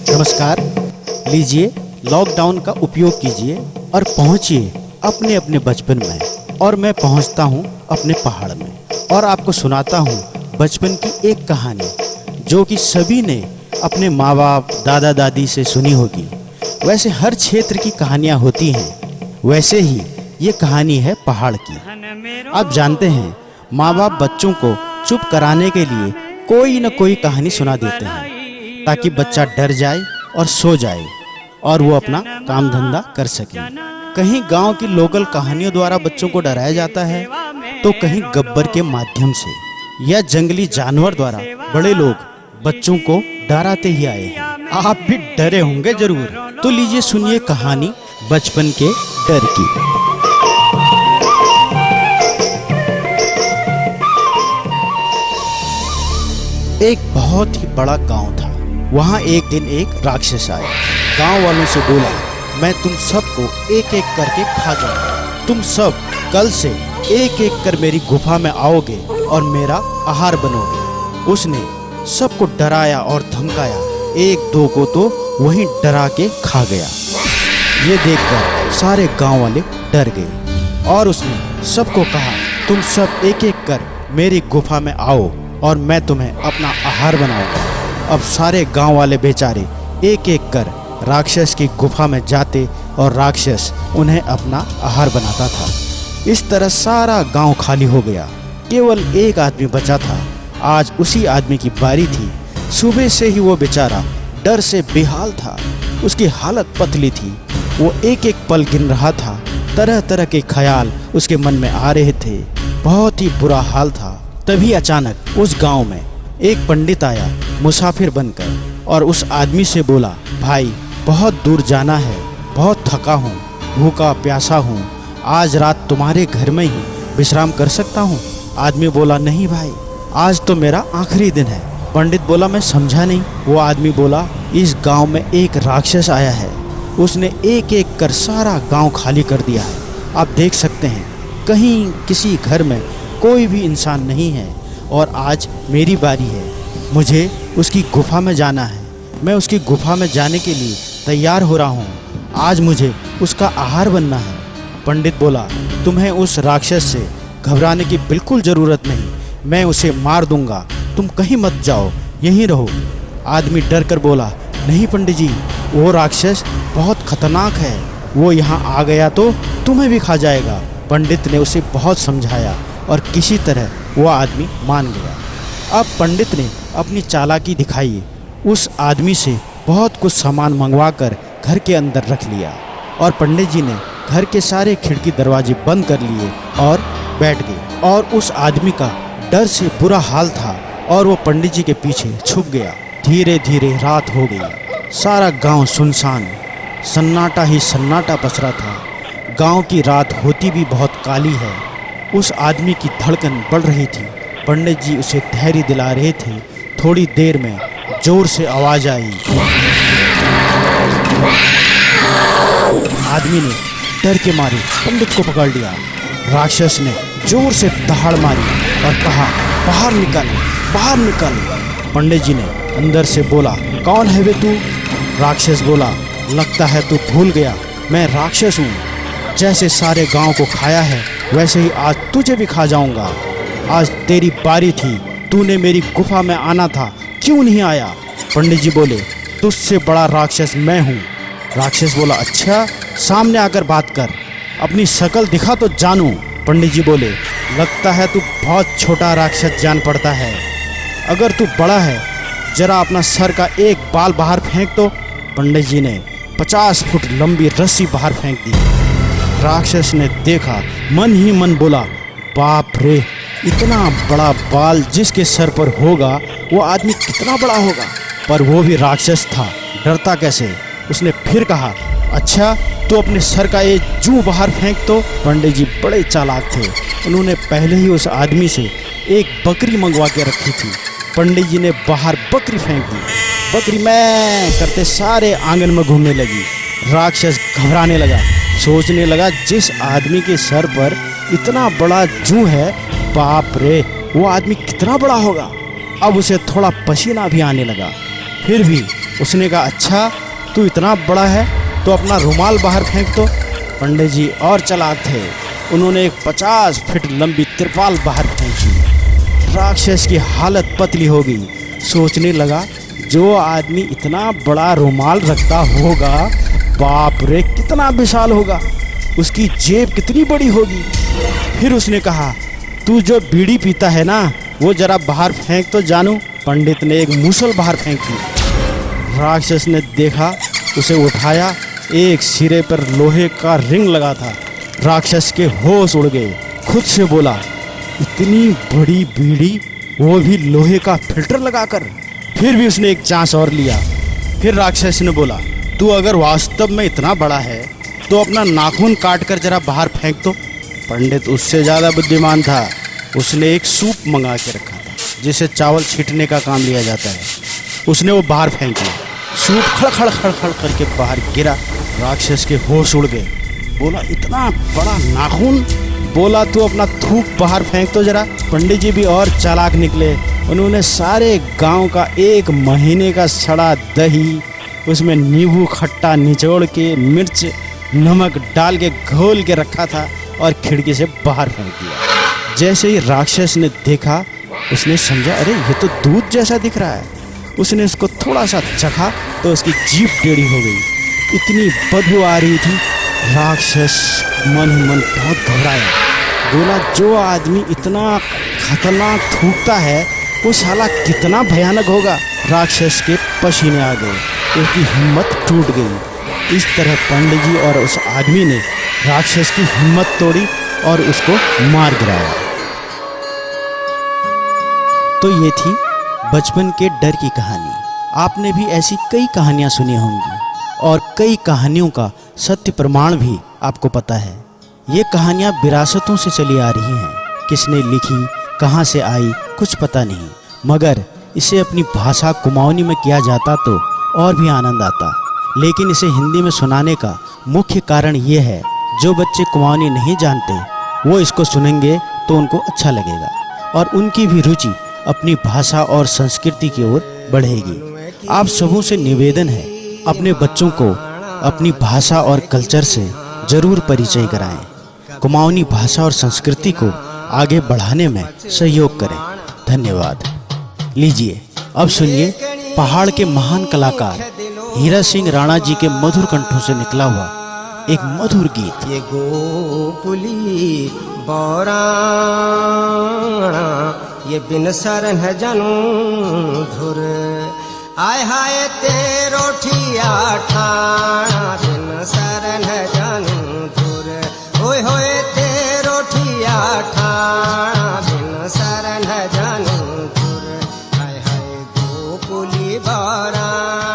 नमस्कार। लीजिए, लॉकडाउन का उपयोग कीजिए और पहुंचिए अपने अपने बचपन में। और मैं पहुंचता हूं अपने पहाड़ में और आपको सुनाता हूं बचपन की एक कहानी जो कि सभी ने अपने माँ बाप दादा दादी से सुनी होगी। वैसे हर क्षेत्र की कहानियां होती हैं, वैसे ही ये कहानी है पहाड़ की। आप जानते हैं, माँ बाप बच्चों को चुप कराने के लिए कोई न कोई कहानी सुना देते हैं ताकि बच्चा डर जाए और सो जाए और वो अपना काम धंधा कर सके। कहीं गांव की लोकल कहानियों द्वारा बच्चों को डराया जाता है, तो कहीं गब्बर के माध्यम से या जंगली जानवर द्वारा बड़े लोग बच्चों को डराते ही आए हैं। आप भी डरे होंगे जरूर। तो लीजिए सुनिए कहानी बचपन के डर की। एक बहुत ही बड़ा गांव था। वहां एक दिन एक राक्षस आया। गांव वालों से बोला, मैं तुम सबको एक एक करके खा जाऊंगा। तुम सब कल से एक एक कर मेरी गुफा में आओगे और मेरा आहार बनोगे। उसने सबको डराया और धमकाया। एक दो को तो वहीं डरा के खा गया। ये देखकर सारे गांव वाले डर गए और उसने सबको कहा, तुम सब एक एक कर मेरी गुफा में आओ और मैं तुम्हें अपना आहार बनाऊंगा। अब सारे गांव वाले बेचारे एक एक कर राक्षस की गुफा में जाते और राक्षस उन्हें अपना आहार बनाता था। इस तरह सारा गांव खाली हो गया। केवल एक आदमी बचा था। आज उसी आदमी की बारी थी। सुबह से ही वो बेचारा डर से बेहाल था। उसकी हालत पतली थी। वो एक एक पल गिन रहा था। तरह तरह के ख्याल उसके मन में आ रहे थे। बहुत ही बुरा हाल था। तभी अचानक उस गांव में एक पंडित आया मुसाफिर बनकर और उस आदमी से बोला, भाई बहुत दूर जाना है, बहुत थका हूँ, भूखा प्यासा हूँ, आज रात तुम्हारे घर में ही विश्राम कर सकता हूँ। आदमी बोला, नहीं भाई, आज तो मेरा आखिरी दिन है। पंडित बोला, मैं समझा नहीं। वो आदमी बोला, इस गांव में एक राक्षस आया है। उसने एक एक कर सारा गांव खाली कर दिया है। आप देख सकते हैं कहीं किसी घर में कोई भी इंसान नहीं है और आज मेरी बारी है। मुझे उसकी गुफा में जाना है। मैं उसकी गुफा में जाने के लिए तैयार हो रहा हूँ। आज मुझे उसका आहार बनना है। पंडित बोला, तुम्हें उस राक्षस से घबराने की बिल्कुल ज़रूरत नहीं। मैं उसे मार दूंगा। तुम कहीं मत जाओ, यहीं रहो। आदमी डर कर बोला, नहीं पंडित जी, वो राक्षस बहुत खतरनाक है। वो यहाँ आ गया तो तुम्हें भी खा जाएगा। पंडित ने उसे बहुत समझाया और किसी तरह वो आदमी मान गया। अब पंडित ने अपनी चालाकी दिखाई। उस आदमी से बहुत कुछ सामान मंगवा कर घर के अंदर रख लिया और पंडित जी ने घर के सारे खिड़की दरवाजे बंद कर लिए और बैठ गए। और उस आदमी का डर से बुरा हाल था और वो पंडित जी के पीछे छुप गया। धीरे धीरे रात हो गई। सारा गांव सुनसान, सन्नाटा ही सन्नाटा पसरा था। गांव की रात होती भी बहुत काली है। उस आदमी की धड़कन बढ़ रही थी। पंडित जी उसे धैर्य दिला रहे थे। थोड़ी देर में जोर से आवाज आई। आदमी ने डर के मारे पंडित को पकड़ लिया। राक्षस ने जोर से दहाड़ मारी और कहा, बाहर निकल, बाहर निकल। पंडित जी ने अंदर से बोला, कौन है वे तू? राक्षस बोला, लगता है तू भूल गया, मैं राक्षस हूँ। जैसे सारे गांव को खाया है वैसे ही आज तुझे भी खा जाऊंगा। आज तेरी बारी थी, तूने मेरी गुफा में आना था, क्यों नहीं आया? पंडित जी बोले, तुझसे बड़ा राक्षस मैं हूँ। राक्षस बोला, अच्छा, सामने आकर बात कर, अपनी शक्ल दिखा तो जानूं। पंडित जी बोले, लगता है तू बहुत छोटा राक्षस जान पड़ता है। अगर तू बड़ा है, जरा अपना सर का एक बाल बाहर फेंक तो। पंडित जी ने 50 फुट लंबी रस्सी बाहर फेंक दी। राक्षस ने देखा, मन ही मन बोला, बाप रे, इतना बड़ा बाल जिसके सर पर होगा वो आदमी कितना बड़ा होगा। पर वो भी राक्षस था, डरता कैसे? उसने फिर कहा, अच्छा, तो अपने सर का एक जूं बाहर फेंक तो। पंडित जी बड़े चालाक थे। उन्होंने पहले ही उस आदमी से एक बकरी मंगवा के रखी थी। पंडित जी ने बाहर बकरी फेंक दी। बकरी मैं करते सारे आंगन में घूमने लगी। राक्षस घबराने लगा, सोचने लगा, जिस आदमी के सर पर इतना बड़ा जूं है, बाप रे, वो आदमी कितना बड़ा होगा। अब उसे थोड़ा पसीना भी आने लगा। फिर भी उसने कहा, अच्छा तू इतना बड़ा है तो अपना रुमाल बाहर फेंक दो। पंडित जी और चालाक थे, उन्होंने एक 50 फीट लंबी तिरपाल बाहर फेंकी। राक्षस की हालत पतली हो गई। सोचने लगा, जो आदमी इतना बड़ा रुमाल रखता होगा, बाप रे कितना विशाल होगा, उसकी जेब कितनी बड़ी होगी। फिर उसने कहा, तू जो बीड़ी पीता है ना, वो जरा बाहर फेंक तो जानू। पंडित ने एक मूसल बाहर फेंकी। राक्षस ने देखा, उसे उठाया, एक सिरे पर लोहे का रिंग लगा था। राक्षस के होश उड़ गए। खुद से बोला, इतनी बड़ी बीड़ी, वो भी लोहे का फिल्टर लगाकर। फिर भी उसने एक चांस और लिया। फिर राक्षस ने बोला, तू अगर वास्तव में इतना बड़ा है तो अपना नाखून काट कर जरा बाहर फेंक दो। पंडित उससे ज़्यादा बुद्धिमान था। उसने एक सूप मंगा के रखा था, जिसे चावल छींटने का काम लिया जाता है। उसने वो बाहर फेंक दिया। सूप खड़ खड़ खड़ खड़ करके बाहर गिरा। राक्षस के होश उड़ गए। बोला, इतना बड़ा नाखून। बोला, तू अपना थूक बाहर फेंक तो जरा। पंडित जी भी और चालाक निकले। उन्होंने सारे गांव का 1 महीने का सड़ा दही, उसमें नींबू खट्टा निचोड़ के, मिर्च नमक डाल के घोल के रखा था और खिड़की से बाहर फेंक दिया। जैसे ही राक्षस ने देखा, उसने समझा, अरे ये तो दूध जैसा दिख रहा है। उसने इसको थोड़ा सा चखा तो उसकी जीभ टेढ़ी हो गई। इतनी बदबू आ रही थी। राक्षस मन ही मन बहुत घबराया। बोला, जो आदमी इतना खतरनाक थूकता है, वो साला कितना भयानक होगा। राक्षस के पसीने आ गए, उसकी हिम्मत टूट गई। इस तरह पंडित जी और उस आदमी ने राक्षस की हिम्मत तोड़ी और उसको मार गिराया। तो ये थी बचपन के डर की कहानी। आपने भी ऐसी कई कहानियां सुनी होंगी और कई कहानियों का सत्य प्रमाण भी आपको पता है। ये कहानियां विरासतों से चली आ रही हैं। किसने लिखी, कहाँ से आई, कुछ पता नहीं, मगर इसे अपनी भाषा कुमाऊनी में किया जाता तो और भी आनंद आता। लेकिन इसे हिंदी में सुनाने का मुख्य कारण ये है, जो बच्चे कुमाऊनी नहीं जानते वो इसको सुनेंगे तो उनको अच्छा लगेगा और उनकी भी रुचि अपनी भाषा और संस्कृति की ओर बढ़ेगी। आप सबों से निवेदन है, अपने बच्चों को अपनी भाषा और कल्चर से जरूर परिचय कराएं। कुमाऊनी भाषा और संस्कृति को आगे बढ़ाने में सहयोग करें। धन्यवाद। लीजिए अब सुनिए पहाड़ के महान कलाकार हीरा सिंह राणा जी के मधुर कंठों से निकला हुआ एक मधुर गीत। ये गोपुली बौराणा, ये बिन सरन है जनू धुर। आय हाय तेरो ठिया ठाणा, बिन सरन है जनू धुर। होय होय तेरो ठिया ठाणा, बिन सरन है जनू धुर। आय हाय गोपुली बौराणा।